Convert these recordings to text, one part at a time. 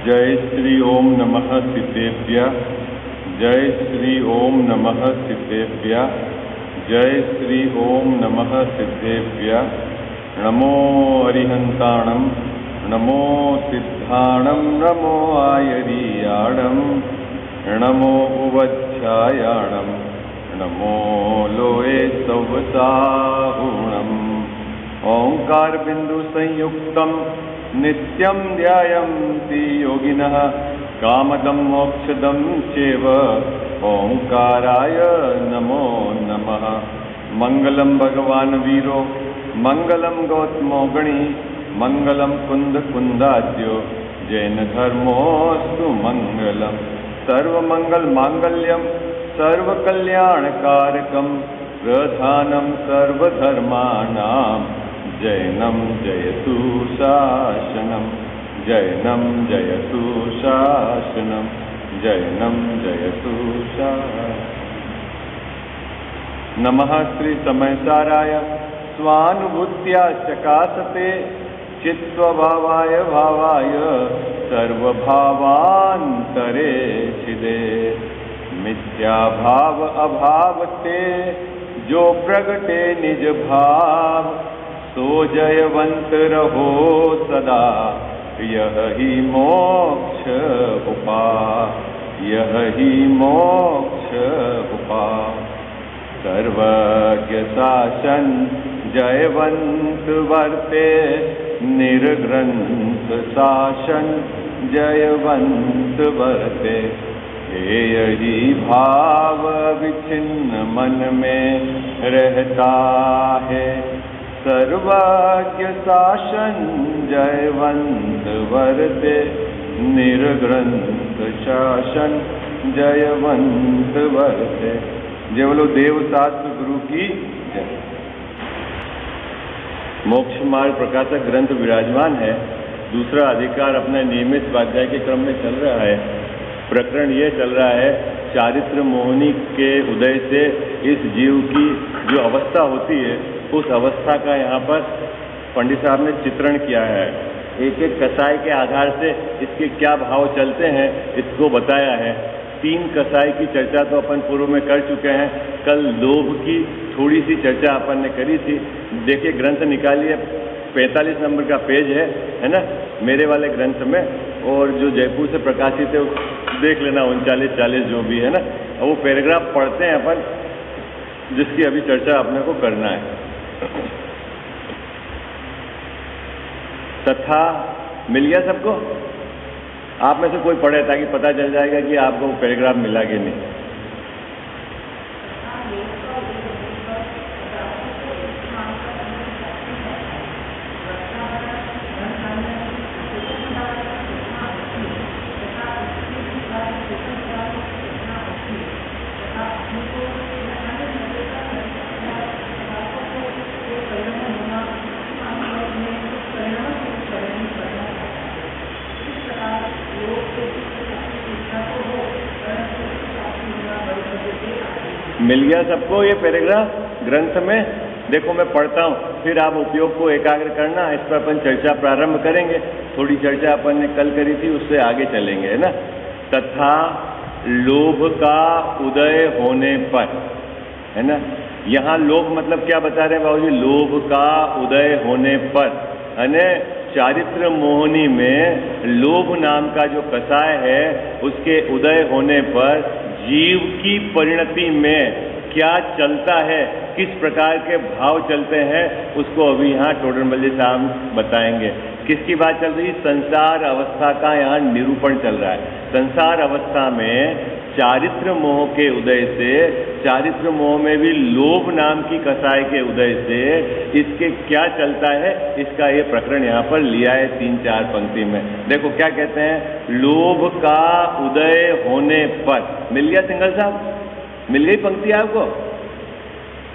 जय श्री ओम नमः सिद्धेभ्यः। जय श्री ओम नमः सिद्धेभ्यः। जय श्री ओम नमः सिद्धेभ्यः। नमो अरिहंताणं, नमो सिद्धाणं, नमो आयरीयाणं, नमो उवध्यायाणं, नमो लोये सवसाहुणम्। ओंकार बिंदु संयुक्तं नित्यं ध्यायन्ति योगिनः कामदं मोक्षदं चैव। ओंकाराय नमो नमः। मंगलम भगवान वीरो, मंगलम गौतमो गणी, मंगलम कुंद कुंदाद्यो, जैन धर्मोस्तु मंगलम। सर्वमंगल मांगल्यम सर्वकल्याणकारकम, प्रधानम सर्वधर्माणां, जैनम जयतु शासनम। जैनम जयतु शासनम, जैनम जयतु शासनम। नमः श्री समयसाराय स्वानुभूत्या चकासते, चित्स्वभावाय भावाय सर्वभावान्तरे छिदे। मिथ्या भाव अभावते जो प्रगटे निज भाव, सो जयवंत रहो सदा, यह ही मोक्ष उपाय, यह ही मोक्ष उपाय। सर्वज्ञ शासन जयवंत वर्ते, निर्ग्रंथ शासन जयवंत वर्ते। हे यही भाव विचिन्न मन में रहता है, सर्वज्ञ शासन जयवंत वर्ते, निर्ग्रंथ शासन जयवंत वर्ते। जय बोलो देव शास्त्र गुरु की जय। मोक्ष मार्ग प्रकाशक ग्रंथ विराजमान है। दूसरा अधिकार अपने नियमित स्वाध्याय के क्रम में चल रहा है। प्रकरण ये चल रहा है, चारित्र मोहिनी के उदय से इस जीव की जो अवस्था होती है, उस अवस्था का यहाँ पर पंडित साहब ने चित्रण किया है। एक एक कसाय के आधार से इसके क्या भाव चलते हैं इसको बताया है। 3 कसाय की चर्चा तो अपन पूर्व में कर चुके हैं। कल लोभ की थोड़ी सी चर्चा अपन ने करी थी। देखिए ग्रंथ निकालिए, 45 नंबर का पेज है ना, मेरे वाले ग्रंथ में, और जो जयपुर से प्रकाशित है देख लेना, 39-40 जो भी है ना, वो पैराग्राफ पढ़ते हैं अपन, जिसकी अभी चर्चा अपने को करना है। तथा मिल गया सबको? आप में से कोई पढ़े ताकि पता चल जाएगा कि आपको पैराग्राफ मिला कि नहीं। मिल गया सबको ये पैराग्राफ ग्रंथ में? देखो मैं पढ़ता हूँ, फिर आप उपयोग को एकाग्र करना। इस पर अपन चर्चा प्रारंभ करेंगे। थोड़ी चर्चा अपन ने कल करी थी, उससे आगे चलेंगे, है ना। तथा लोभ का उदय होने पर, है ना, यहाँ लोभ मतलब क्या बता रहे हैं बाबूजी? लोभ का उदय होने पर, है ना, चारित्र मोहिनी में लोभ नाम का जो कसाय है, उसके उदय होने पर जीव की परिणति में क्या चलता है, किस प्रकार के भाव चलते हैं, उसको अभी यहाँ टोडरमल साहब बताएंगे। किसकी बात चल रही? संसार अवस्था का यहाँ निरूपण चल रहा है। संसार अवस्था में चारित्र मोह के उदय से, चारित्र मोह में भी लोभ नाम की कसाय के उदय से इसके क्या चलता है, इसका ये प्रकरण यहाँ पर लिया है 3-4 पंक्ति में। देखो क्या कहते हैं, लोभ का उदय होने पर। मिल गया सिंगल साहब? मिल गई पंक्ति आपको?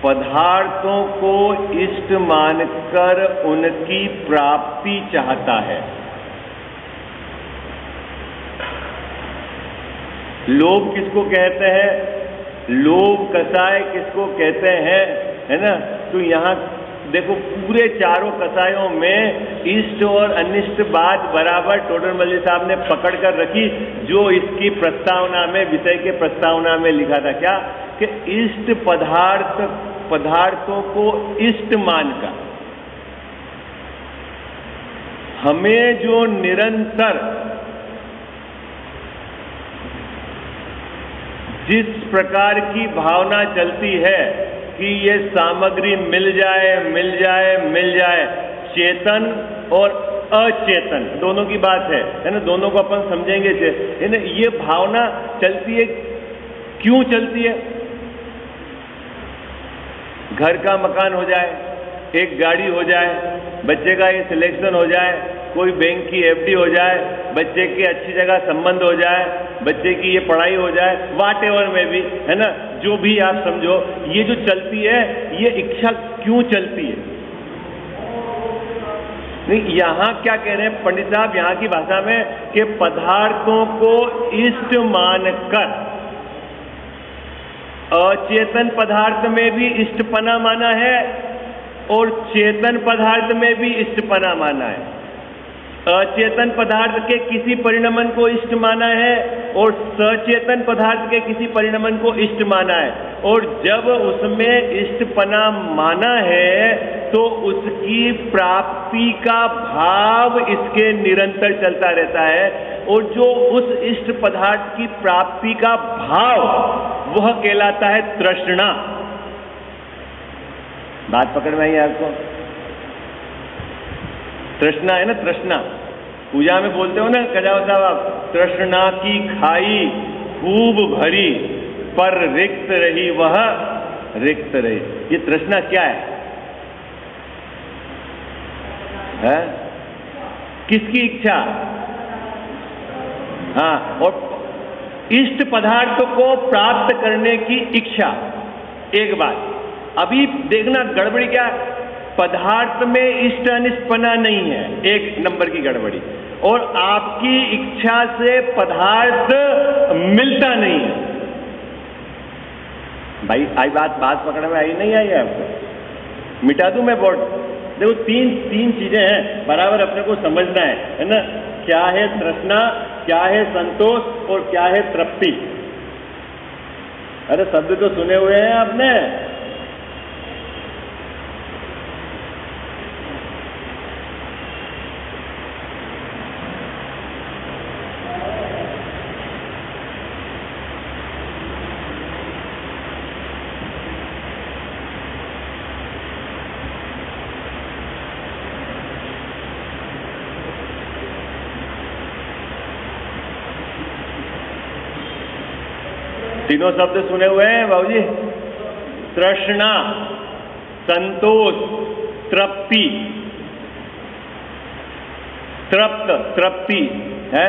पदार्थों को इष्ट मानकर उनकी प्राप्ति चाहता है। लोभ किसको कहते हैं? लोभ कसाय किसको कहते हैं, है ना। तो यहाँ देखो पूरे चारों कसायों में इष्ट और अनिष्ट बात बराबर टोडरमल साहब ने पकड़ कर रखी, जो इसकी प्रस्तावना में, विषय के प्रस्तावना में लिखा था क्या कि इष्ट पदार्थों को इष्ट मानकर हमें जो निरंतर जिस प्रकार की भावना चलती है कि ये सामग्री मिल जाए, चेतन और अचेतन दोनों की बात है ना, दोनों को अपन समझेंगे। ये भावना चलती है, क्यों चलती है? घर का मकान हो जाए, एक गाड़ी हो जाए, बच्चे का ये सिलेक्शन हो जाए, कोई बैंक की एफडी हो जाए, बच्चे के अच्छी जगह संबंध हो जाए, बच्चे की ये पढ़ाई हो जाए, वाट एवर में भी, है ना, जो भी आप समझो, ये जो चलती है, ये इच्छा क्यों चलती है? नहीं, यहां क्या कह रहे हैं पंडित साहब यहां की भाषा में कि पदार्थों को इष्ट मानकर अचेतन पदार्थ में भी इष्टपना माना है और चेतन पदार्थ में भी इष्टपना माना है। अचेतन पदार्थ के किसी परिणमन को इष्ट माना है और सचेतन पदार्थ के किसी परिणमन को इष्ट माना है, और जब उसमें इष्टपना माना है तो उसकी प्राप्ति का भाव इसके निरंतर चलता रहता है, और जो उस इष्ट पदार्थ की प्राप्ति का भाव वह कहलाता है तृष्णा। बात पकड़ में आई आपको? तृष्णा है ना, तृष्णा। पूजा में बोलते हो ना कजाव साहब आप, तृष्णा की खाई खूब भरी पर रिक्त रही वह रिक्त रही। ये तृष्णा क्या है? किसकी इच्छा? हाँ, और इष्ट पदार्थ को प्राप्त करने की इच्छा। एक बात अभी देखना, गड़बड़ी क्या है? पदार्थ में इष्ट अनिष्टपना नहीं है, एक नंबर की गड़बड़ी, और आपकी इच्छा से पदार्थ मिलता नहीं है। भाई आई बात पकड़ में आई नहीं आई आपको? मिटा दूं मैं बोर्ड? देखो तीन चीजें हैं, बराबर अपने को समझना है ना। क्या है तृष्णा, क्या है संतोष और क्या है तृप्ति? अरे शब्द तो सुने हुए हैं आपने। तीनों शब्द सुने हुए हैं बाबूजी? तृष्णा, संतोष, तृप्ति। तृप्ति है।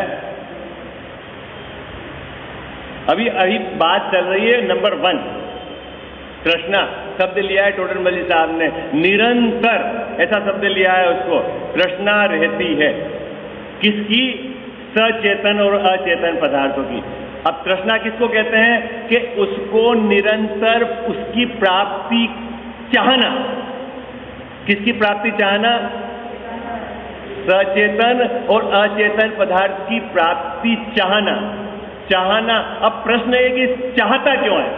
अभी बात चल रही है नंबर 1। तृष्णा शब्द लिया है टोडरमल साहब ने, निरंतर ऐसा शब्द लिया है उसको। तृष्णा रहती है किसकी? सचेतन और अचेतन पदार्थों की। अब तृष्णा किसको कहते हैं कि उसको निरंतर उसकी प्राप्ति चाहना। किसकी प्राप्ति चाहना? सचेतन और अचेतन पदार्थ की प्राप्ति चाहना। अब प्रश्न है कि चाहता क्यों है?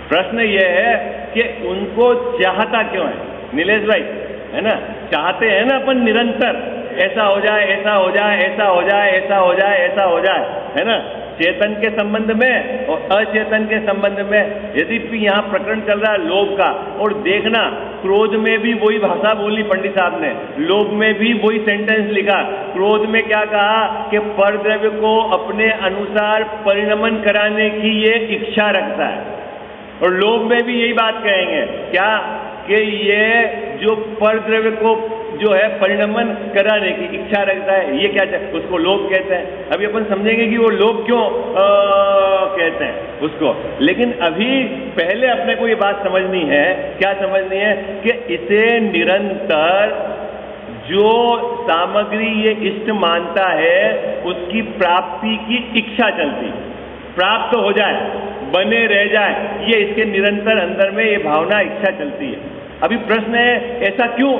प्रश्न यह है कि उनको चाहता क्यों है? नीलेश भाई, है ना, चाहते हैं ना अपन निरंतर, ऐसा हो जाए, ऐसा हो जाए, ऐसा हो जाए, ऐसा हो जाए, ऐसा हो जाए, है ना, चेतन के संबंध में और अचेतन के संबंध में। यदि यहाँ प्रकरण चल रहा है लोभ का, और देखना क्रोध में भी वही भाषा बोली पंडित साहब ने, लोभ में भी वही सेंटेंस लिखा। क्रोध में क्या कहा कि परद्रव्य को अपने अनुसार परिणमन कराने की ये इच्छा रखता है, और लोभ में भी यही बात कहेंगे क्या कि ये जो परद्रव्य को जो है परिणमन कराने की इच्छा रखता है, ये क्या उसको लोभ कहते हैं। अभी अपन समझेंगे कि वो लोभ क्यों कहते हैं उसको, लेकिन अभी पहले अपने को ये बात समझनी है। क्या समझनी है? कि इसे निरंतर जो सामग्री ये इष्ट मानता है उसकी प्राप्ति की इच्छा चलती, प्राप्त हो जाए, बने रह जाए, ये इसके निरंतर अंदर में ये भावना इच्छा चलती है। अभी प्रश्न है ऐसा क्यों?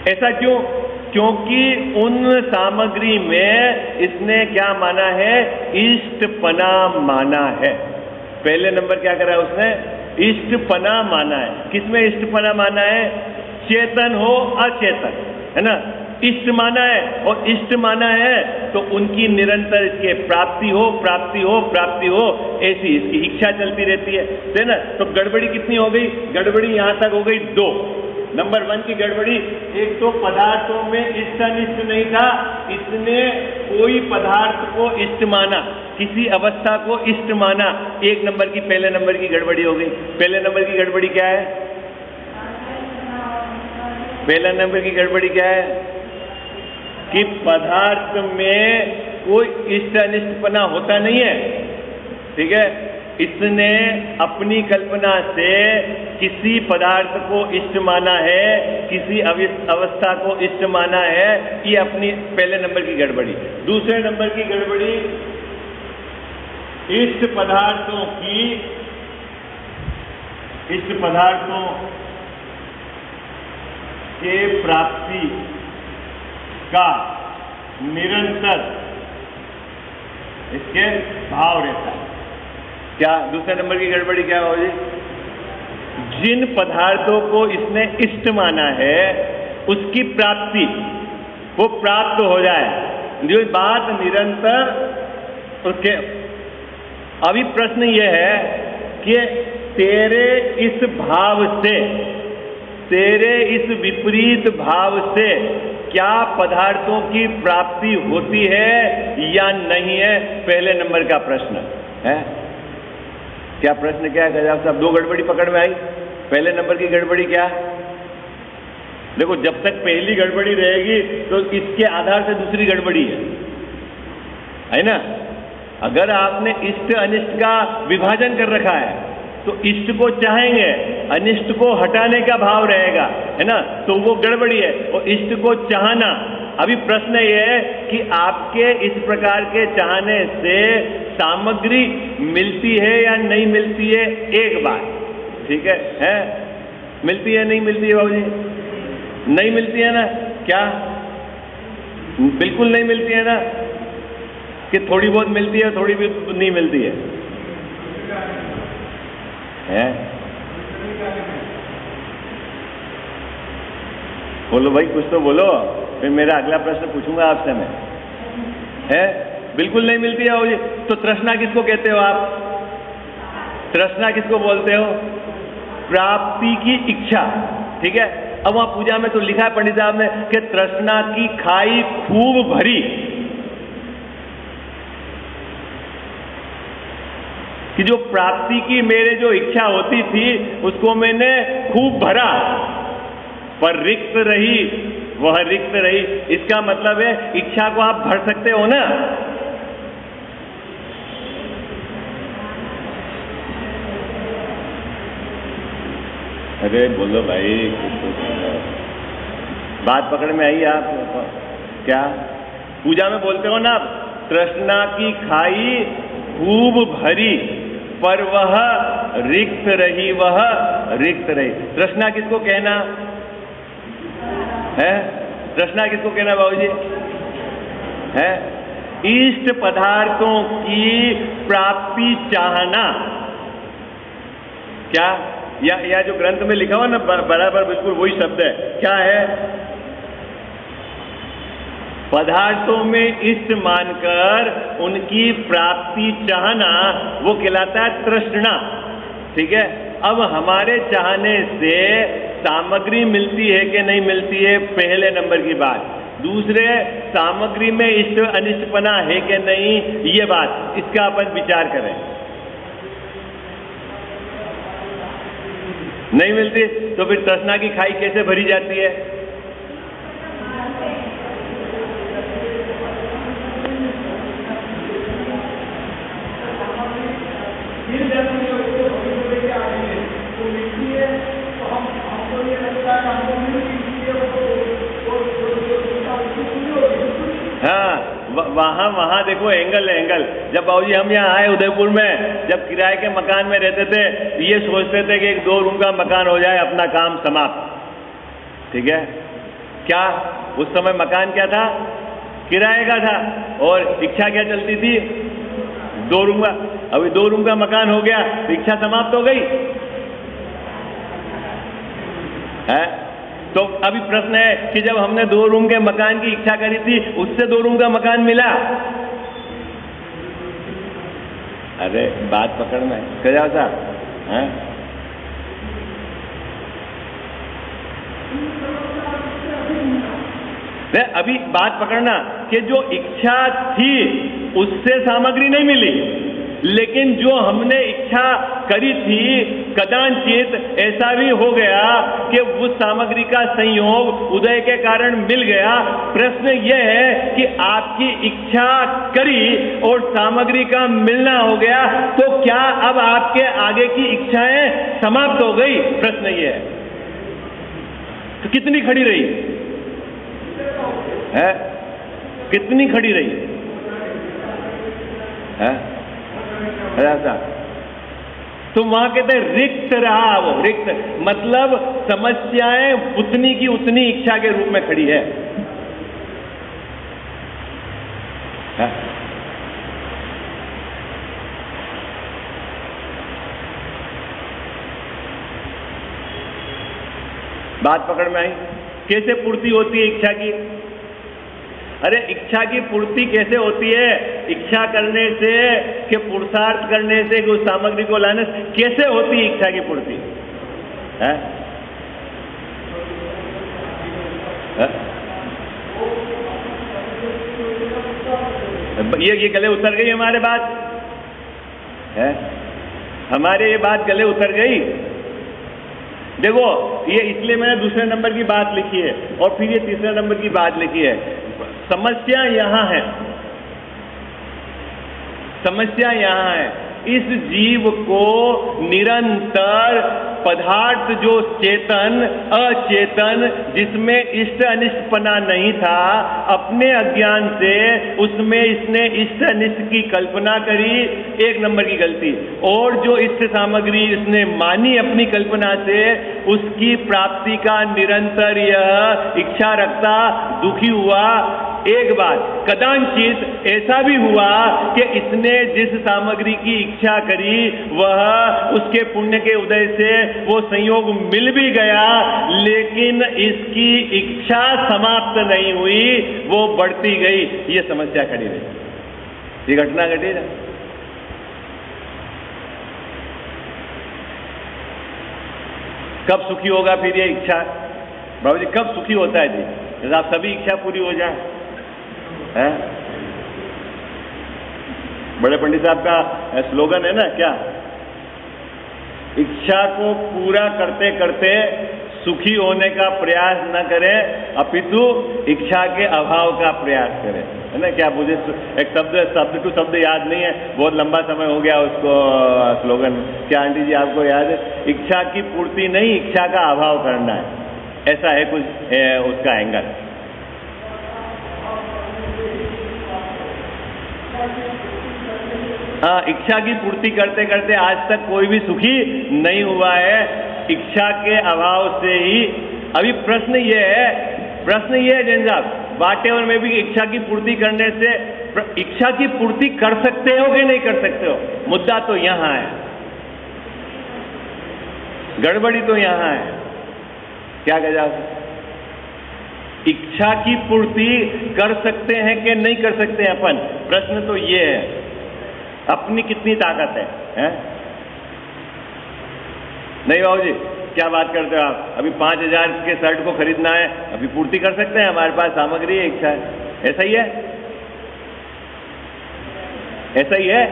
ऐसा क्यों? क्योंकि उन सामग्री में इसने क्या माना है? इष्टपना माना है। पहले नंबर क्या करा है उसने? इष्टपना माना है। किसमें इष्टपना माना है? चेतन हो अचेतन, है ना, इष्ट माना है। और इष्ट माना है तो उनकी निरंतर इसके प्राप्ति हो, प्राप्ति हो, प्राप्ति हो, ऐसी इसकी इच्छा चलती रहती है ना। तो गड़बड़ी कितनी हो गई? गड़बड़ी यहां तक हो गई 2। नंबर 1 की गड़बड़ी, एक तो पदार्थों में इष्ट अनिष्ट नहीं था, इसने कोई पदार्थ को इष्ट माना, किसी अवस्था को इष्ट माना। 1 नंबर की, पहले नंबर की गड़बड़ी हो गई। पहले नंबर की गड़बड़ी क्या है? पहला नंबर की गड़बड़ी क्या है? कि पदार्थ में कोई इष्ट अनिष्टपना होता नहीं है, ठीक है। इसने अपनी कल्पना से किसी पदार्थ को इष्ट माना है, किसी अवस्था को इष्ट माना है, ये अपनी पहले नंबर की गड़बड़ी। दूसरे नंबर की गड़बड़ी, इष्ट पदार्थों के प्राप्ति का निरंतर इसके भाव रहता है। क्या दूसरे नंबर की गड़बड़ी क्या हो जी? जिन पदार्थों को इसने इष्ट माना है उसकी प्राप्ति, वो प्राप्त हो जाए, जो बात निरंतर उसके। अभी प्रश्न यह है कि तेरे इस भाव से, तेरे इस विपरीत भाव से क्या पदार्थों की प्राप्ति होती है या नहीं है? पहले नंबर का प्रश्न है। क्या प्रश्न क्या है गजाब साहब? 2 गड़बड़ी पकड़ में आई। पहले नंबर की गड़बड़ी क्या? देखो, जब तक पहली गड़बड़ी रहेगी तो इसके आधार से दूसरी गड़बड़ी है ना। अगर आपने इष्ट अनिष्ट का विभाजन कर रखा है तो इष्ट को चाहेंगे, अनिष्ट को हटाने का भाव रहेगा, है ना, तो वो गड़बड़ी है। और इष्ट को चाहना, अभी प्रश्न ये है कि आपके इस प्रकार के चाहने से सामग्री मिलती है या नहीं मिलती है? एक बात, ठीक है? मिलती है नहीं मिलती है बाबूजी? नहीं मिलती है ना? क्या बिल्कुल नहीं मिलती है ना? कि थोड़ी बहुत मिलती है, थोड़ी भी नहीं मिलती है? बोलो भाई, कुछ तो बोलो, फिर मेरा अगला प्रश्न पूछूंगा आपसे मैं। बिल्कुल नहीं मिलती है बाबूजी। तो तृष्णा किसको कहते हो आप? तृष्णा किसको बोलते हो? प्राप्ति की इच्छा, ठीक है। अब वहां पूजा में तो लिखा है पंडित साहब ने कि तृष्णा की खाई खूब भरी, कि जो प्राप्ति की मेरे जो इच्छा होती थी उसको मैंने खूब भरा, पर रिक्त रही, वह रिक्त रही। इसका मतलब है इच्छा को आप भर सकते हो ना। अरे बोलो भाई, बात पकड़ में आई आप? क्या पूजा में बोलते हो ना आप? तृष्णा की खाई खूब भरी, पर वह रिक्त रही, वह रिक्त रही। तृष्णा किसको कहना है? तृष्णा किसको कहना बाबूजी? है इष्ट पदार्थों की प्राप्ति चाहना। क्या या जो ग्रंथ में लिखा हुआ ना, बराबर बिल्कुल वही शब्द है। क्या है? पदार्थों में इष्ट मानकर उनकी प्राप्ति चाहना, वो कहलाता है तृष्णा, ठीक है। अब हमारे चाहने से सामग्री मिलती है कि नहीं मिलती है, पहले नंबर की बात। दूसरे, सामग्री में इष्ट अनिष्टपना है कि नहीं, ये बात, इसका अपन विचार करें। नहीं मिलती तो फिर तृष्णा की खाई कैसे भरी जाती है? वहां देखो एंगल है, एंगल। जब बाबूजी हम यहाँ आए उदयपुर में, जब किराए के मकान में रहते थे, ये सोचते थे कि एक 2 रूम का मकान हो जाए, अपना काम समाप्त। ठीक है, क्या उस समय मकान क्या था? किराए का था। और इच्छा क्या चलती थी? 2 रूम का। अभी 2 रूम का मकान हो गया तो इच्छा समाप्त हो गई है। तो अभी प्रश्न है कि जब हमने 2 रूम के मकान की इच्छा करी थी, उससे 2 रूम का मकान मिला? अरे बात पकड़ना है, क्या था? अभी बात पकड़ना कि जो इच्छा थी उससे सामग्री नहीं मिली, लेकिन जो हमने इच्छा करी थी कदाचित ऐसा भी हो गया कि उस सामग्री का संयोग उदय के कारण मिल गया। प्रश्न यह है कि आपकी इच्छा करी और सामग्री का मिलना हो गया, तो क्या अब आपके आगे की इच्छाएं समाप्त हो गई? प्रश्न यह है। तो कितनी खड़ी रही है? कितनी खड़ी रही है? ऐसा तो वहां कहते हैं रिक्त रहा। वो रिक्त मतलब समस्याएं उतनी की उतनी इच्छा के रूप में खड़ी है। बात पकड़ में आई? कैसे पूर्ति होती है इच्छा की? अरे इच्छा की पूर्ति कैसे होती है? इच्छा करने से कि पुरुषार्थ करने से कि उस सामग्री को लाने से कैसे होती है इच्छा की पूर्ति? है? ये गले उतर गई हमारे बात है? हमारे ये बात गले उतर गई। देखो ये इसलिए मैंने दूसरे नंबर की बात लिखी है और फिर ये तीसरे नंबर की बात लिखी है। समस्या यहां है, समस्या यहां है। इस जीव को निरंतर पदार्थ जो चेतन अचेतन जिसमें इष्ट अनिष्टपना नहीं था, अपने अज्ञान से उसमें इसने इष्ट अनिष्ट की कल्पना करी, 1 नंबर की गलती। और जो इष्ट सामग्री इसने मानी अपनी कल्पना से, उसकी प्राप्ति का निरंतर यह इच्छा रखता दुखी हुआ। एक बात कदाचित ऐसा भी हुआ कि इसने जिस सामग्री की इच्छा करी वह उसके पुण्य के उदय से वो संयोग मिल भी गया, लेकिन इसकी इच्छा समाप्त नहीं हुई, वो बढ़ती गई। ये समस्या खड़ी रही, ये घटना घटी ना। कब सुखी होगा फिर ये इच्छा? बाबू जी कब सुखी होता है जी? जब आप सभी इच्छा पूरी हो जाए है? बड़े पंडित साहब का स्लोगन है ना, क्या? इच्छा को पूरा करते करते सुखी होने का प्रयास न करें, अपितु इच्छा के अभाव का प्रयास करें, है ना? क्या मुझे एक शब्द टू शब्द याद नहीं है, बहुत लंबा समय हो गया उसको स्लोगन। क्या आंटी जी आपको याद है? इच्छा की पूर्ति नहीं, इच्छा का अभाव करना है, ऐसा है कुछ उसका एंगल। हाँ, इच्छा की पूर्ति करते करते आज तक कोई भी सुखी नहीं हुआ है, इच्छा के अभाव से ही। अभी प्रश्न ये है जैन साहब, वाट एवर में भी इच्छा की पूर्ति करने से इच्छा की पूर्ति कर सकते हो कि नहीं कर सकते हो? मुद्दा तो यहां है, गड़बड़ी तो यहां है। क्या कह जाओ? इच्छा की पूर्ति कर सकते हैं कि नहीं कर सकते हैं अपन? प्रश्न तो ये है, अपनी कितनी ताकत है? नहीं बाबू जी क्या बात करते हो आप? अभी 5000 के शर्ट को खरीदना है, अभी पूर्ति कर सकते हैं, हमारे पास सामग्री है, इच्छा है। ऐसा ही है, ऐसा ही है।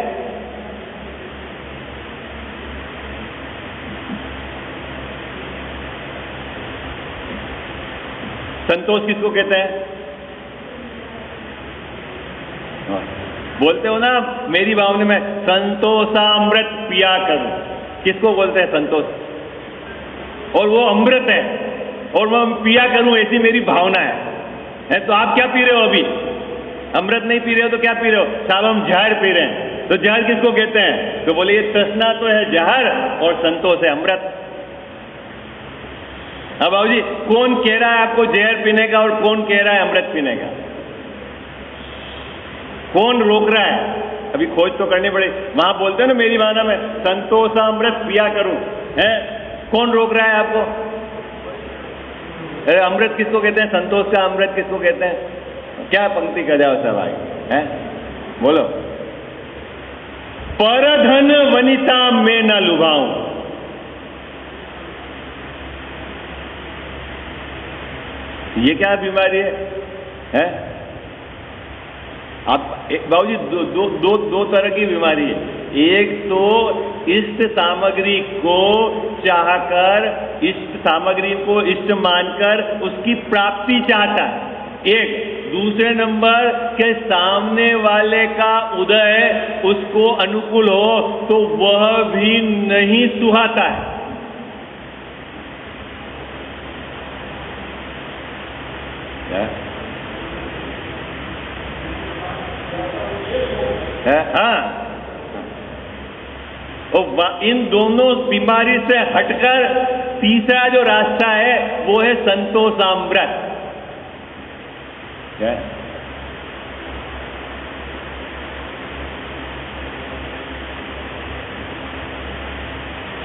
संतोष किसको कहते हैं? बोलते हो ना मेरी भावना में, संतोषामृत पिया करूं, किसको बोलते हैं? संतोष। और वो अमृत है और वो पिया करूं, ऐसी मेरी भावना है। तो आप क्या पी रहे हो अभी? अमृत नहीं पी रहे हो तो क्या पी रहे हो? साहब हम जहर पी रहे हैं। तो जहर किसको कहते हैं? तो बोले ये तृष्णा तो है जहर और संतोष है अमृत। अब बाबू जी कौन कह रहा है आपको जहर पीने का और कौन कह रहा है अमृत पीने का? कौन रोक रहा है? अभी खोज तो करनी पड़े। वहां बोलते हैं ना मेरी भावना में संतोष अमृत पिया करूं, है? कौन रोक रहा है आपको? अरे अमृत किसको कहते हैं? संतोष का अमृत किसको कहते हैं? क्या पंक्ति कर जाओ सब आगे, है? बोलो। परधन वनिता में न लुभाऊं। ये क्या बीमारी है? आप बाबूजी दो तरह की बीमारी है। एक तो इष्ट सामग्री को चाहकर, इष्ट सामग्री को इष्ट मानकर उसकी प्राप्ति चाहता है। एक दूसरे नंबर के सामने वाले का उदय उसको अनुकूल हो तो वह भी नहीं सुहाता है। हाँ, इन दोनों बीमारी से हटकर तीसरा जो रास्ता है वो है संतोषामृत।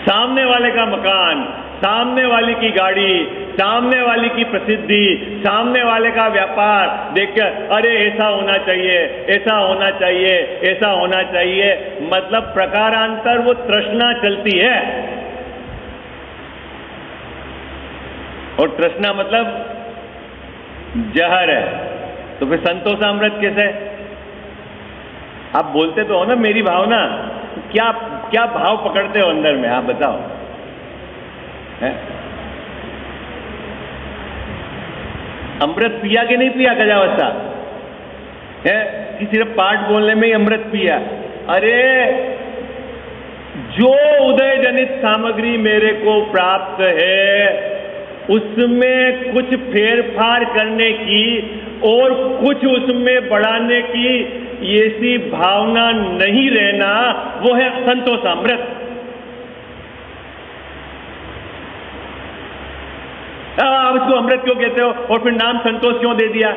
सामने वाले का मकान, सामने वाले की गाड़ी, सामने वाले की प्रसिद्धि, सामने वाले का व्यापार देखकर अरे ऐसा होना चाहिए, ऐसा होना चाहिए, ऐसा होना चाहिए, मतलब प्रकारांतर वो तृष्णा चलती है। और तृष्णा मतलब जहर है। तो फिर संतोषामृत कैसे? आप बोलते तो हो ना मेरी भावना, क्या क्या भाव पकड़ते हो अंदर में? आप बताओ, है? अमृत पिया कि नहीं पिया गजावस्था है कि सिर्फ पाठ बोलने में ही अमृत पिया? अरे जो उदय जनित सामग्री मेरे को प्राप्त है उसमें कुछ फेरफार करने की और कुछ उसमें बढ़ाने की ऐसी भावना नहीं रहना, वो है संतोषामृत। आप इसको अमृत क्यों कहते हो और फिर नाम संतोष क्यों दे दिया?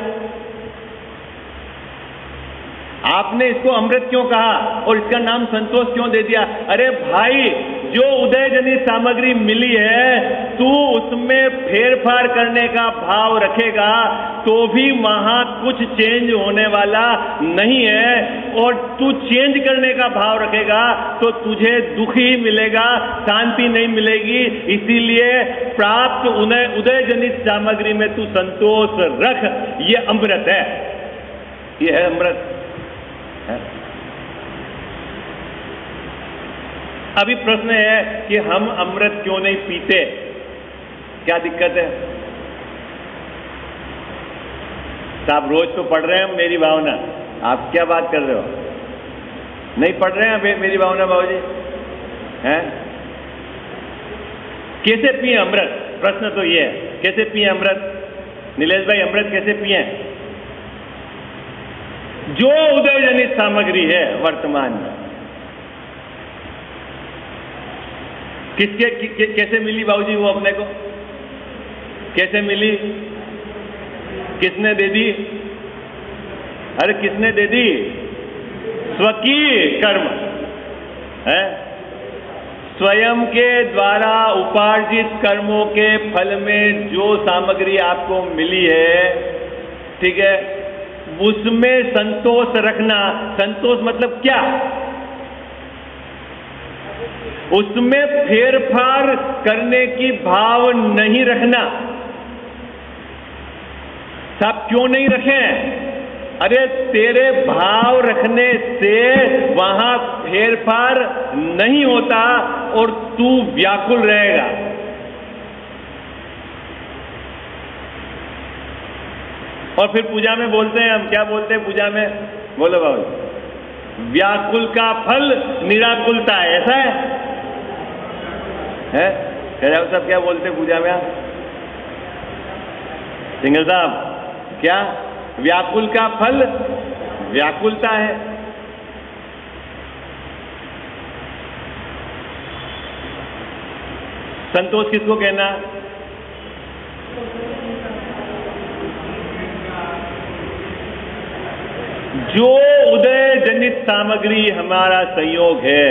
आपने इसको अमृत क्यों कहा और इसका नाम संतोष क्यों दे दिया? अरे भाई, जो उदयजनित सामग्री मिली है तू उसमें फेरफार करने का भाव रखेगा तो भी वहां कुछ चेंज होने वाला नहीं है, और तू चेंज करने का भाव रखेगा तो तुझे दुख ही मिलेगा, शांति नहीं मिलेगी। इसीलिए प्राप्त उदयजनित सामग्री में तू संतोष रख, ये अमृत है, ये है अमृत है। अभी प्रश्न है कि हम अमृत क्यों नहीं पीते? क्या दिक्कत है? आप रोज तो पढ़ रहे हैं मेरी भावना, आप क्या बात कर रहे हो? नहीं पढ़ रहे हैं मेरी भावना बाबूजी, हैं? कैसे पिए अमृत? प्रश्न तो ये है, कैसे पिए अमृत? नीलेश भाई, अमृत कैसे पिए? जो उदयजनित सामग्री है वर्तमान में, किसके कैसे मिली बाबूजी वो अपने को? कैसे मिली? किसने दे दी? अरे किसने दे दी? स्वकीय कर्म है, स्वयं के द्वारा उपार्जित कर्मों के फल में जो सामग्री आपको मिली है, ठीक है, उसमें संतोष रखना। संतोष मतलब क्या? उसमें फेरफार करने की भाव नहीं रखना। साहब क्यों नहीं रखें? अरे तेरे भाव रखने से वहां फेरफार नहीं होता और तू व्याकुल रहेगा। और फिर पूजा में बोलते हैं, हम क्या बोलते हैं पूजा में? बोलो बाबू, व्याकुल का फल निराकुलता है, ऐसा है? खैराव साहब क्या बोलते हैं पूजा में? आप सिंगल साहब क्या? व्याकुल का फल व्याकुलता है। संतोष किसको कहना? जो उदय जनित सामग्री हमारा संयोग है,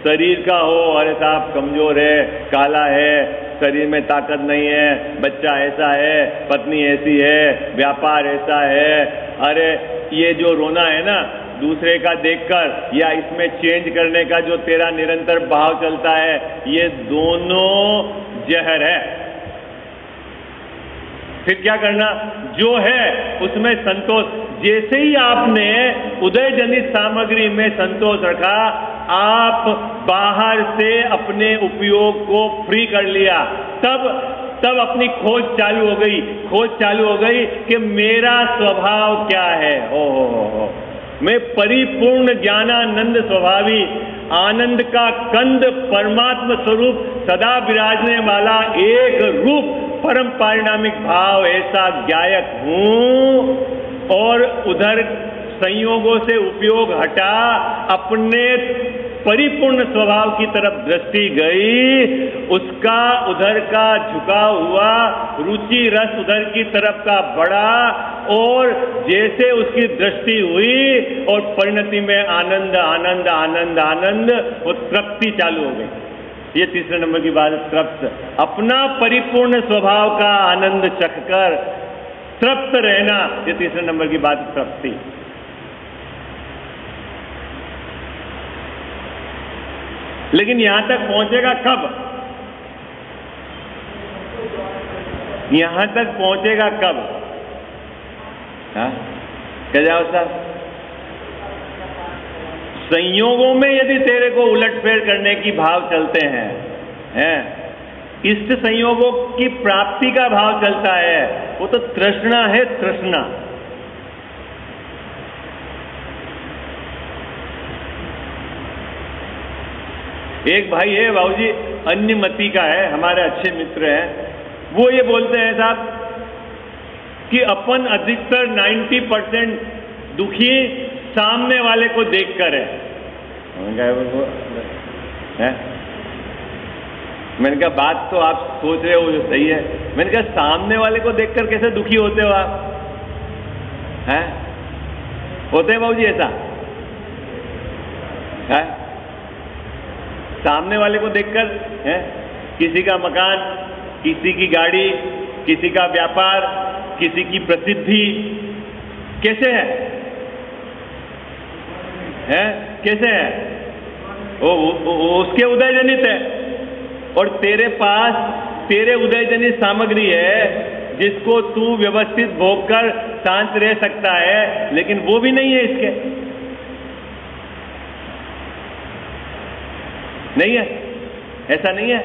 शरीर का हो, अरे साहब कमजोर है, काला है, शरीर में ताकत नहीं है, बच्चा ऐसा है, पत्नी ऐसी है, व्यापार ऐसा है, अरे ये जो रोना है ना दूसरे का देखकर या इसमें चेंज करने का जो तेरा निरंतर भाव चलता है, ये दोनों जहर है। फिर क्या करना? जो है उसमें संतोष। जैसे ही आपने उदय जनित सामग्री में संतोष रखा, आप बाहर से अपने उपयोग को फ्री कर लिया। तब अपनी खोज चालू हो गई। खोज चालू हो गई कि मेरा स्वभाव क्या है। हो मैं परिपूर्ण ज्ञानानंद स्वभावी, आनंद का कंद, परमात्मा स्वरूप सदा विराजने वाला एक रूप परम पारिणामिक भाव ऐसा ज्ञायक हूं। और उधर संयोगों से उपयोग हटा, अपने परिपूर्ण स्वभाव की तरफ दृष्टि गई, उसका उधर का झुका हुआ रुचि रस उधर की तरफ का बढ़ा, और जैसे उसकी दृष्टि हुई और परिणति में आनंद आनंद आनंद आनंद, वो तृप्ति चालू हो गई। ये तीसरे नंबर की बात है, तृप्त। अपना परिपूर्ण स्वभाव का आनंद चखकर तृप्त रहना, ये तीसरे नंबर की बात, तृप्ति। लेकिन यहां तक पहुंचेगा कब? यहां तक पहुंचेगा कब? हाँ, क्या जाओ साहब? संयोगों में यदि तेरे को उलटफेर करने की भाव चलते हैं, इष्ट संयोगों की प्राप्ति का भाव चलता है, वो तो तृष्णा है, तृष्णा। एक भाई है बाबूजी, अन्यमति का है, हमारे अच्छे मित्र हैं, वो ये बोलते हैं साहब कि अपन अधिकतर 90% दुखी सामने वाले को देखकर है। मैंने कहा बात तो आप सोच रहे हो जो सही है। मैंने कहा सामने वाले को देखकर कैसे दुखी होते हो आप? हैं? होते हैं बाबूजी ऐसा? है? सामने वाले को देखकर है? किसी का मकान, किसी की गाड़ी, किसी का व्यापार, किसी की प्रसिद्धि, कैसे है? कैसे है? वो उसके उदयजनित है, और तेरे पास तेरे उदयजनित सामग्री है जिसको तू व्यवस्थित भोग कर शांत रह सकता है, लेकिन वो भी नहीं है इसके। नहीं है, ऐसा नहीं है।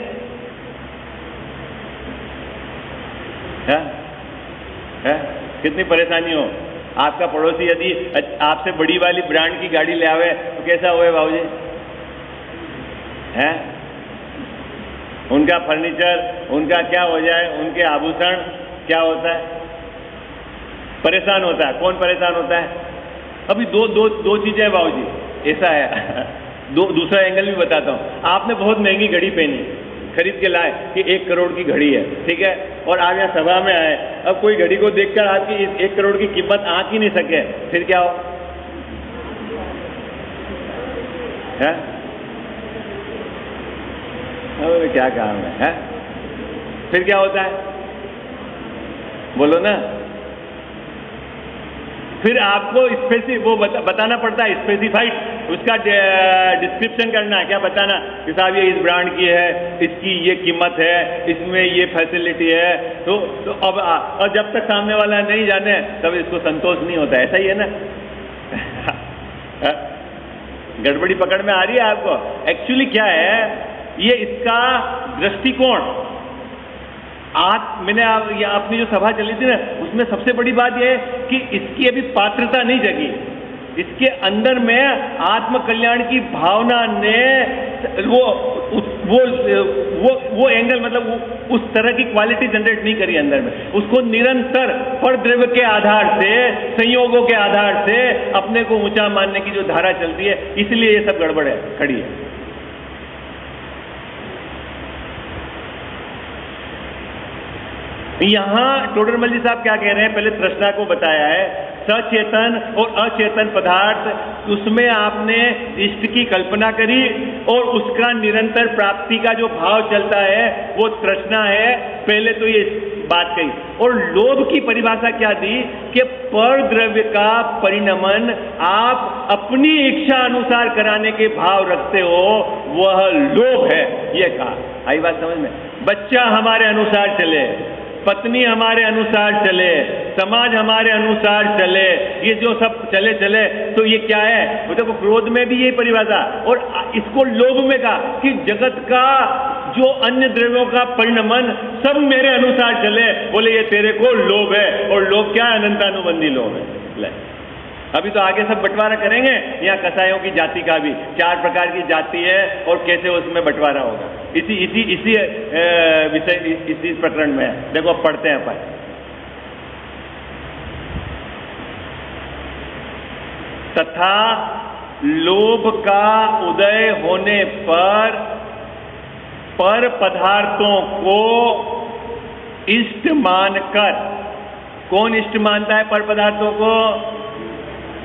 कितनी परेशानी हो। आपका पड़ोसी यदि आपसे बड़ी वाली ब्रांड की गाड़ी ले आवे तो कैसा हुए बाबूजी? हैं? उनका फर्नीचर, उनका क्या हो जाए, उनके आभूषण क्या होता है? परेशान होता है। कौन परेशान होता है? अभी दो चीजें है बाबूजी, ऐसा है। दूसरा एंगल भी बताता हूँ। आपने बहुत महंगी घड़ी पहनी, खरीद के लाए कि 1 करोड़ की घड़ी है, ठीक है, और आप यहाँ सभा में आए, अब कोई घड़ी को देखकर आपकी इस 1 करोड़ की कीमत आंक ही नहीं सके, फिर क्या हो? अरे क्या काम है? फिर क्या होता है? बोलो ना। फिर आपको वो बताना पड़ता है, स्पेसिफाइड, उसका डिस्क्रिप्शन करना है। क्या बताना कि साहब ये इस ब्रांड की है, इसकी ये कीमत है, इसमें ये फैसिलिटी है। तो अब और जब तक सामने वाला नहीं जाने तब इसको संतोष नहीं होता। ऐसा ही है ना? गड़बड़ी पकड़ में आ रही है आपको? एक्चुअली क्या है ये, इसका दृष्टिकोण। मैंने अपनी जो सभा चली थी ना, उसमें सबसे बड़ी बात यह है कि इसकी अभी पात्रता नहीं जगी। इसके अंदर में आत्म कल्याण की भावना ने वो वो एंगल मतलब उस तरह की क्वालिटी जनरेट नहीं करी अंदर में। उसको निरंतर परद्रव्य के आधार से, संयोगों के आधार से अपने को ऊंचा मानने की जो धारा चलती है, इसलिए ये सब गड़बड़ है, खड़ी है। यहां टोडरमल जी साहब क्या कह रहे हैं, पहले तृष्णा को बताया है, सचेतन और अचेतन पदार्थ, उसमें आपने इष्ट की कल्पना करी और उसका निरंतर प्राप्ति का जो भाव चलता है वो तृष्णा है, पहले तो ये बात कही। और लोभ की परिभाषा क्या दी कि परद्रव्य का परिणमन आप अपनी इच्छा अनुसार कराने के भाव रखते हो, वह लोभ है, ये कहा। आई बात समझ में? बच्चा हमारे अनुसार चले, पत्नी हमारे अनुसार चले, समाज हमारे अनुसार चले, ये जो सब चले चले, तो ये क्या है? वो देखो क्रोध में भी यही परिभाषा, और इसको लोभ में कहा कि जगत का जो अन्य द्रव्यों का परिणमन सब मेरे अनुसार चले, बोले ये तेरे को लोभ है। और लोभ क्या है? अनंतानुबंधी लोभ है। अभी तो आगे सब बंटवारा करेंगे, यहाँ कसाईयों की जाति का भी 4 प्रकार की जाति है और कैसे उसमें बंटवारा होगा, इसी विषय इसी प्रकरण में है। देखो अब पढ़ते हैं अपन। तथा लोभ का उदय होने पर पदार्थों को इष्ट मानकर, कौन इष्ट मानता है पर पदार्थों को?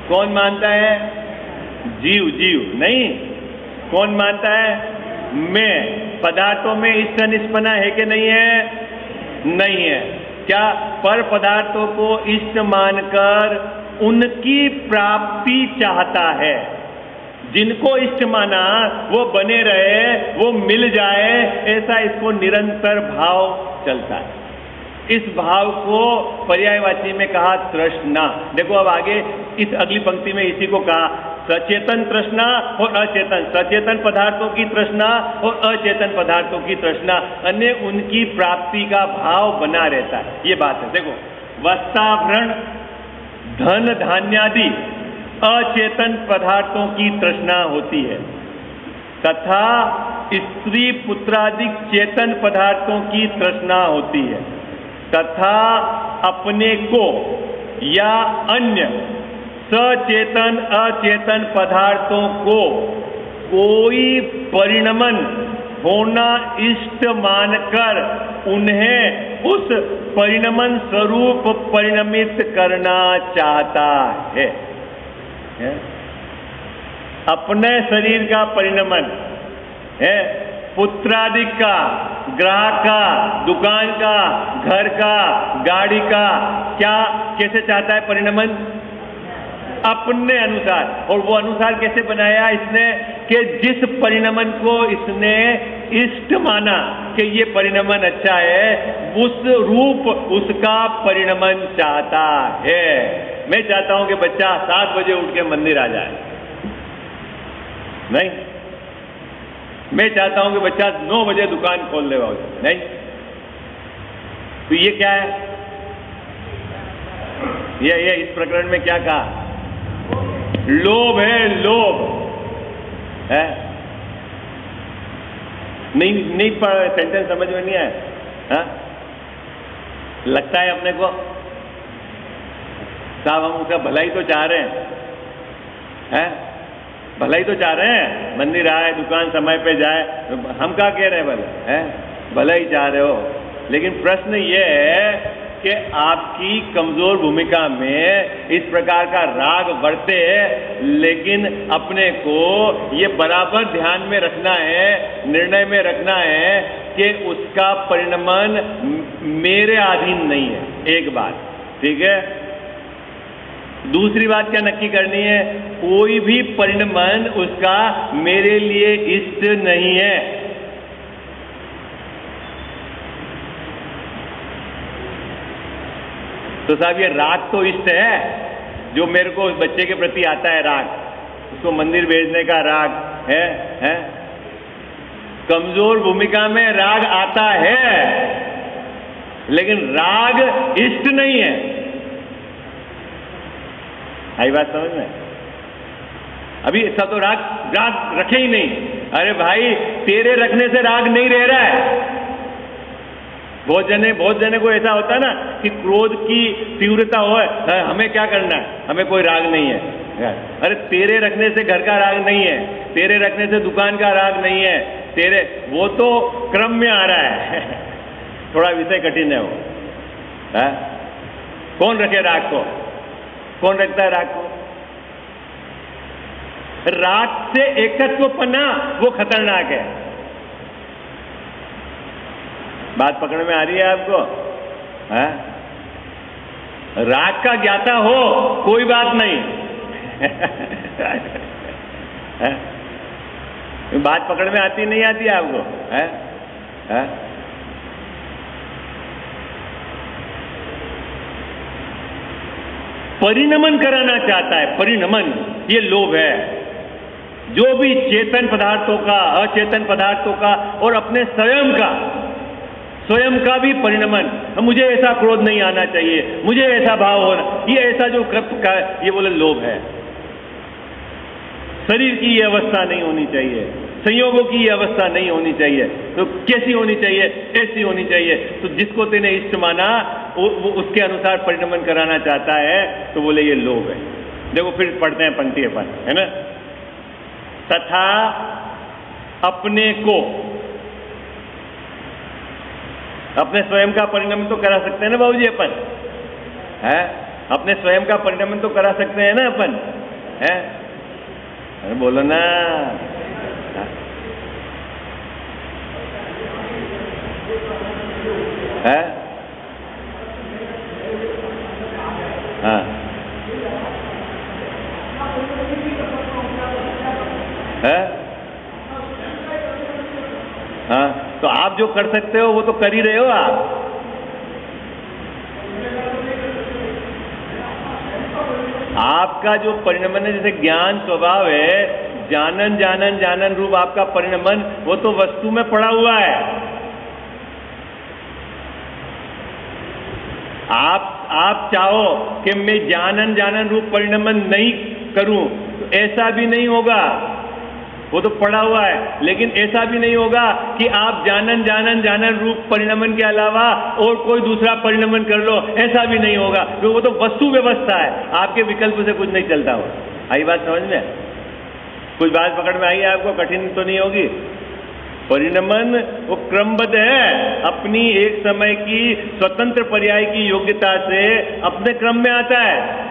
कौन मानता है? जीव नहीं, कौन मानता है? मैं। पदार्थों में इष्ट निष्पन्ना है कि नहीं है? नहीं है। क्या पर पदार्थों को इष्ट मानकर उनकी प्राप्ति चाहता है? जिनको इष्ट माना वो बने रहे, वो मिल जाए, ऐसा इसको निरंतर भाव चलता है। इस भाव को पर्यायवाची में कहा तृष्णा। देखो अब आगे इस अगली पंक्ति में इसी को कहा, सचेतन तृष्णा और अचेतन, सचेतन पदार्थों की तृष्णा और अचेतन पदार्थों की तृष्णा, अन्य उनकी प्राप्ति का भाव बना रहता है। ये बात है। देखो वस्त्राभरण, धन धान्यादि अचेतन पदार्थों की तृष्णा होती है, तथा स्त्री पुत्रादि चेतन पदार्थों की तृष्णा होती है, तथा अपने को या अन्य सचेतन अचेतन पदार्थों को कोई परिणमन होना इष्ट मानकर उन्हें उस परिणमन स्वरूप परिणमित करना चाहता है। अपने शरीर का परिणमन है, पुत्रादि का, ग्राहक का, दुकान का, घर का, गाड़ी का, क्या कैसे चाहता है परिणमन? अपने अनुसार। और वो अनुसार कैसे बनाया इसने? कि जिस परिणमन को इसने इष्ट माना कि ये परिणमन अच्छा है, उस रूप उसका परिणमन चाहता है। मैं चाहता हूं कि बच्चा 7 बजे उठ के मंदिर आ जाए, नहीं। मैं चाहता हूं कि बच्चा 9 बजे दुकान खोल ले, नहीं। तो ये क्या है? ये इस प्रकरण में क्या कहा? लोभ है, लोभ है। नहीं सेंटेंस समझ में नहीं आया? हाँ? लगता है अपने को साहब हम उसका भलाई तो चाह रहे हैं, भलाई तो चाह रहे हैं, मंदिर आए, दुकान समय पे जाए, हम क्या कह रहे हैं? भले भलाई चाह रहे हो, लेकिन प्रश्न ये है कि आपकी कमजोर भूमिका में इस प्रकार का राग बढ़ते, लेकिन अपने को ये बराबर ध्यान में रखना है, निर्णय में रखना है कि उसका परिणमन मेरे अधीन नहीं है। एक बात, ठीक है। दूसरी बात क्या नक्की करनी है? कोई भी परिणमन उसका मेरे लिए इष्ट नहीं है। तो साहब ये राग तो इष्ट है, जो मेरे को उस बच्चे के प्रति आता है राग, उसको मंदिर भेजने का राग है? कमजोर भूमिका में राग आता है, लेकिन राग इष्ट नहीं है। आई बात समझ में? अभी सब तो राग रखे ही नहीं। अरे भाई तेरे रखने से राग नहीं रह रहा है। बहुत जने को ऐसा होता है ना कि क्रोध की तीव्रता हो, हमें क्या करना है, हमें कोई राग नहीं है। अरे तेरे रखने से घर का राग नहीं है, तेरे रखने से दुकान का राग नहीं है, तेरे वो तो क्रम में आ रहा है। थोड़ा विषय कठिन है वो। है? कौन रखे राग को? कौन रखता है राग को? राग से एकत्वपना वो खतरनाक है। बात पकड़ में आ रही है आपको? है? राग का ज्ञाता हो कोई बात नहीं। है? बात पकड़ में आती नहीं आती आपको? है? है? परिणमन कराना चाहता है, परिणमन, ये लोभ है। जो भी चेतन पदार्थों का, अचेतन पदार्थों का और अपने स्वयं का भी परिणमन। मुझे ऐसा क्रोध नहीं आना चाहिए, मुझे ऐसा भाव होना, ये ऐसा जो ये बोले लोभ है। शरीर की ये अवस्था नहीं होनी चाहिए, संयोगों की ये अवस्था नहीं होनी चाहिए। तो कैसी होनी चाहिए? ऐसी होनी चाहिए। तो जिसको तेने इष्ट माना वो उसके अनुसार परिणमन कराना चाहता है, तो बोले ये लोभ है। देखो फिर पढ़ते हैं पंक्ति अपन, है ना। तथा अपने को, अपने स्वयं का परिणमन तो करा सकते हैं ना बाबूजी अपन, है? अपने स्वयं का परिणमन तो करा सकते हैं ना अपन, है? अरे बोलो ना। है? हाँ है? हाँ, तो आप जो कर सकते हो वो तो कर ही रहे हो आप। आपका जो परिणमन है, जैसे ज्ञान स्वभाव है, जानन जानन जानन रूप आपका परिणमन, वो तो वस्तु में पड़ा हुआ है। आप चाहो कि मैं जानन जानन रूप परिणमन नहीं करूं, तो ऐसा भी नहीं होगा, वो तो पड़ा हुआ है। लेकिन ऐसा भी नहीं होगा कि आप जानन जानन जानन रूप परिणमन के अलावा और कोई दूसरा परिणमन कर लो, ऐसा भी नहीं होगा, क्योंकि वो तो वस्तु व्यवस्था है, आपके विकल्प से कुछ नहीं चलता हो। आई बात समझ में? कुछ बात पकड़ में आई है आपको? कठिन तो नहीं होगी। परिणमन वो क्रमबद्ध है, अपनी एक समय की स्वतंत्र पर्याय की योग्यता से अपने क्रम में आता है।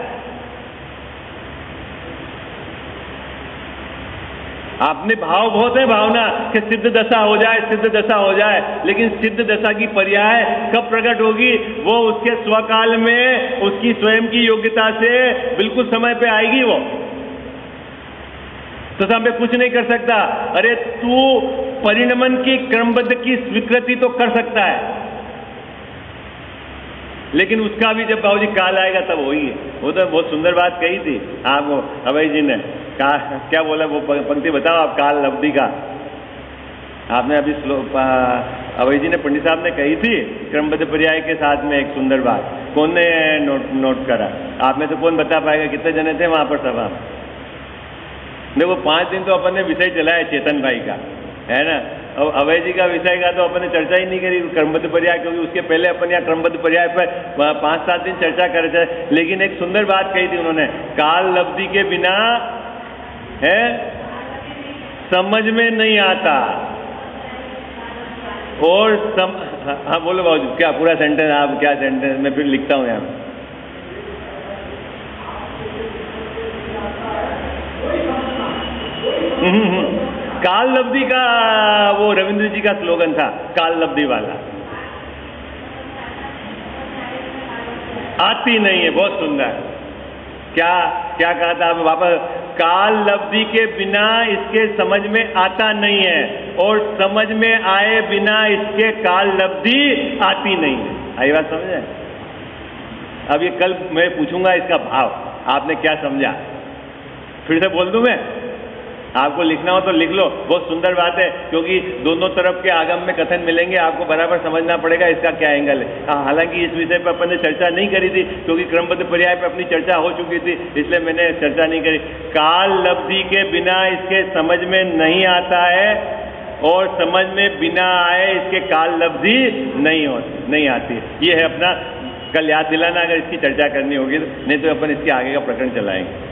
आपने भाव बहुत है, भावना कि सिद्ध दशा हो जाए, सिद्ध दशा हो जाए, लेकिन सिद्ध दशा की पर्याय कब प्रकट होगी? वो उसके स्वकाल में, उसकी स्वयं की योग्यता से बिल्कुल समय पे आएगी। वो तो समय कुछ नहीं कर सकता। अरे तू परिणमन की क्रमबद्ध की स्वीकृति तो कर सकता है, लेकिन उसका भी जब बाबूजी काल आएगा तब वही है। वो तो बहुत सुंदर बात कही थी आप अभय जी ने। क्या बोला वो पंक्ति बताओ आप, काल अवधि का आपने अभी श्लोक अभय जी ने, पंडित साहब ने कही थी क्रमबद्ध पर्याय के साथ में एक सुंदर बात। कौन ने नोट करा? आप में तो कौन बता पाएगा? कितने जने थे वहां पर सभा में? देखो 5 दिन तो अपन ने विषय चलाया चेतन भाई का, है ना। अब अभय जी का विषय का तो अपन ने चर्चा ही नहीं करी क्रमबद्ध पर्याय, क्योंकि उसके पहले अपन यहाँ क्रमबद्ध पर्याय पर 5-7 दिन चर्चा कर रहे थे। लेकिन एक सुंदर बात कही थी उन्होंने, काल लब्धि के बिना है समझ में नहीं आता। और हाँ बोलो बाबू, क्या पूरा सेंटेंस? आप क्या सेंटेंस? मैं फिर लिखता हूँ यहाँ। काल लब्धि का वो रविंद्र जी का स्लोगन था, काल लब्धि वाला। आती नहीं है, बहुत सुंदर। क्या क्या कहा था आप वापस? काल लब्धि के बिना इसके समझ में आता नहीं है, और समझ में आए बिना इसके काल लब्धि आती नहीं है। आई बात समझ है? अब ये कल मैं पूछूंगा इसका भाव, आपने क्या समझा? फिर से बोल दूं मैं? आपको लिखना हो तो लिख लो, बहुत सुंदर बात है, क्योंकि दोनों तरफ के आगम में कथन मिलेंगे, आपको बराबर समझना पड़ेगा इसका क्या एंगल है। हालांकि इस विषय पर अपन ने चर्चा नहीं करी थी, क्योंकि क्रमबद्ध पर्याय पर अपनी चर्चा हो चुकी थी, इसलिए मैंने चर्चा नहीं करी। काल लब्धि के बिना इसके समझ में नहीं आता है, और समझ में बिना आए इसके काल लफ्जी नहीं आती। ये है अपना कल याद दिलाना, अगर इसकी चर्चा करनी होगी, नहीं तो अपन इसके आगे का प्रकरण चलाएंगे।